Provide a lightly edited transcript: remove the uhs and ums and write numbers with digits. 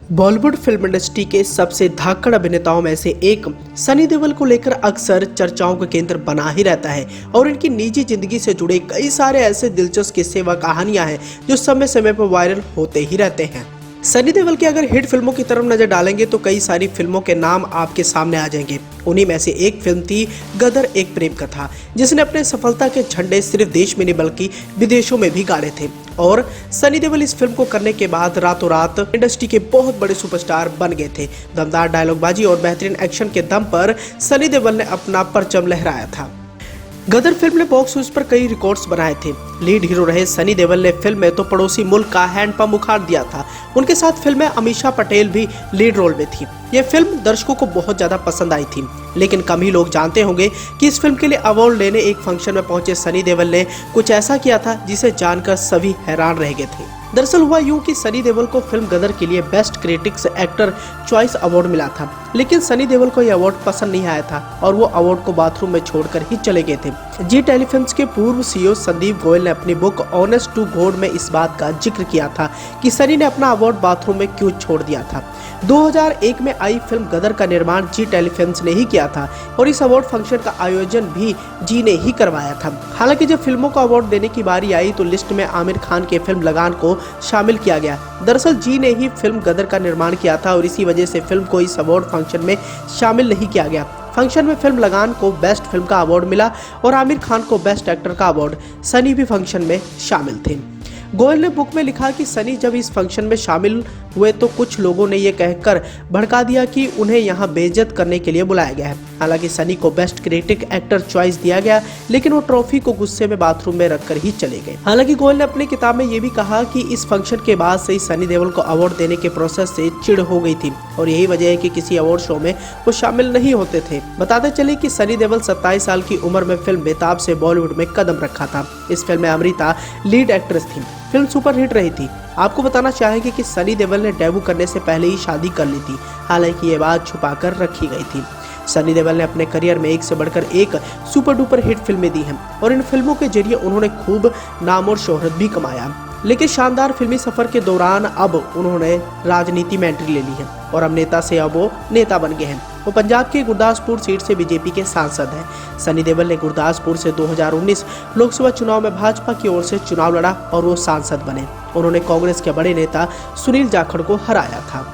Bollywood film industry के सबसे धाकड़ अभिनेताओं में से एक सनी देओल को लेकर अक्सर चर्चाओं का केंद्र बना ही रहता है और इनकी निजी जिंदगी से जुड़े कई सारे ऐसे दिलचस्प किस्से व कहानियां हैं जो समय समय पर वायरल होते ही रहते हैं। सनी देओल की अगर हिट फिल्मों की तरफ नजर डालेंगे तो कई सारी फिल्मों के नाम आपके सामने आ जाएंगे। उन्हीं में से एक फिल्म थी गदर, एक प्रेम कथा, जिसने अपने सफलता के झंडे सिर्फ देश में नहीं बल्कि विदेशों में भी गाड़े थे। और सनी देओल इस फिल्म को करने के बाद रातों रात इंडस्ट्री के बहुत बड़े सुपरस्टार बन गए थे। दमदार डायलॉगबाजी और बेहतरीन एक्शन के दम पर सनी देओल ने अपना परचम लहराया था। गदर फिल्म ने बॉक्स ऑफिस पर कई रिकॉर्ड्स बनाए थे। लीड हीरो रहे सनी देओल ने फिल्म में तो पड़ोसी मुल्क का हैंडपंप उखाड़ दिया था। उनके साथ फिल्म में अमीषा पटेल भी लीड रोल में थी। यह फिल्म दर्शकों को बहुत ज्यादा पसंद आई थी, लेकिन कम ही लोग जानते होंगे कि इस फिल्म के लिए अवार्ड लेने एक फंक्शन में पहुंचे सनी देओल ने कुछ ऐसा किया था जिसे जानकर सभी हैरान रह गए थे। दरअसल हुआ यूं कि सनी देओल को फिल्म गदर के लिए best critics actor choice award मिला था, लेकिन सनी देओल को यह अवार्ड पसंद नहीं आया था और वो अवार्ड को बाथरूम में छोड़कर ही चले गए थे। जी टेलीफिल्म्स के पूर्व सीईओ संदीप गोयल ने अपनी बुक ऑनेस्ट टू गॉड में इस बात का जिक्र किया था कि सनी ने अपना अवार्ड बाथरूम में क्यों छोड़ दिया था। 2001 में आई फिल्म गदर का निर्माण जी टेलीफिल्म्स ने ही किया था और इस अवार्ड फंक्शन का आयोजन भी जी ने ही करवाया था। हालांकि जब फिल्मों को अवार्ड देने की बारी आई तो लिस्ट में आमिर खान के फिल्म लगान को शामिल किया गया। दरअसल जी ने ही फिल्म गदर का निर्माण किया था और इसी वजह से फिल्म को इस अवार्ड फंक्शन में शामिल नहीं किया गया। फंक्शन में फिल्म लगान को बेस्ट फिल्म का अवार्ड मिला और आमिर खान को बेस्ट एक्टर का अवार्ड। सनी भी फंक्शन में शामिल थे। गोयल ने बुक में लिखा कि सनी जब इस फंक्शन में शामिल हुए तो कुछ लोगों ने ये कहकर भड़का दिया कि उन्हें यहाँ बेइज्जत करने के लिए बुलाया गया है। हालांकि सनी को बेस्ट क्रिटिक एक्टर चॉइस दिया गया, लेकिन वो ट्रॉफी को गुस्से में बाथरूम में रखकर ही चले गए। हालांकि गोयल ने अपनी किताब में ये भी कहा कि इस फंक्शन के बाद से ही सनी देओल को अवार्ड देने के प्रोसेस से चिढ़ हो गई थी और यही वजह है कि किसी अवार्ड शो में वो शामिल नहीं होते थे। बताते चले कि सनी देओल 27 साल की उम्र में फिल्म बेताब से बॉलीवुड में कदम रखा था। इस फिल्म में अमृता लीड एक्ट्रेस थी। फिल्म सुपरहिट रही थी। आपको बताना चाहेंगे कि सनी देओल ने डेब्यू करने से पहले ही शादी कर ली थी, हालांकि ये बात छुपाकर रखी गई थी। सनी देओल ने अपने करियर में एक से बढ़कर एक सुपर डुपर हिट फिल्में दी हैं और इन फिल्मों के जरिए उन्होंने खूब नाम और शोहरत भी कमाया। लेकिन शानदार फिल्मी सफर के दौरान अब उन्होंने राजनीति में एंट्री ले ली है और अब नेता से अब वो नेता बन गए हैं। वो पंजाब के गुरदासपुर सीट से बीजेपी के सांसद हैं। सनी देओल ने गुरदासपुर से 2019 लोकसभा चुनाव में भाजपा की ओर से चुनाव लड़ा और वो सांसद बने। उन्होंने कांग्रेस के बड़े नेता सुनील जाखड़ को हराया था।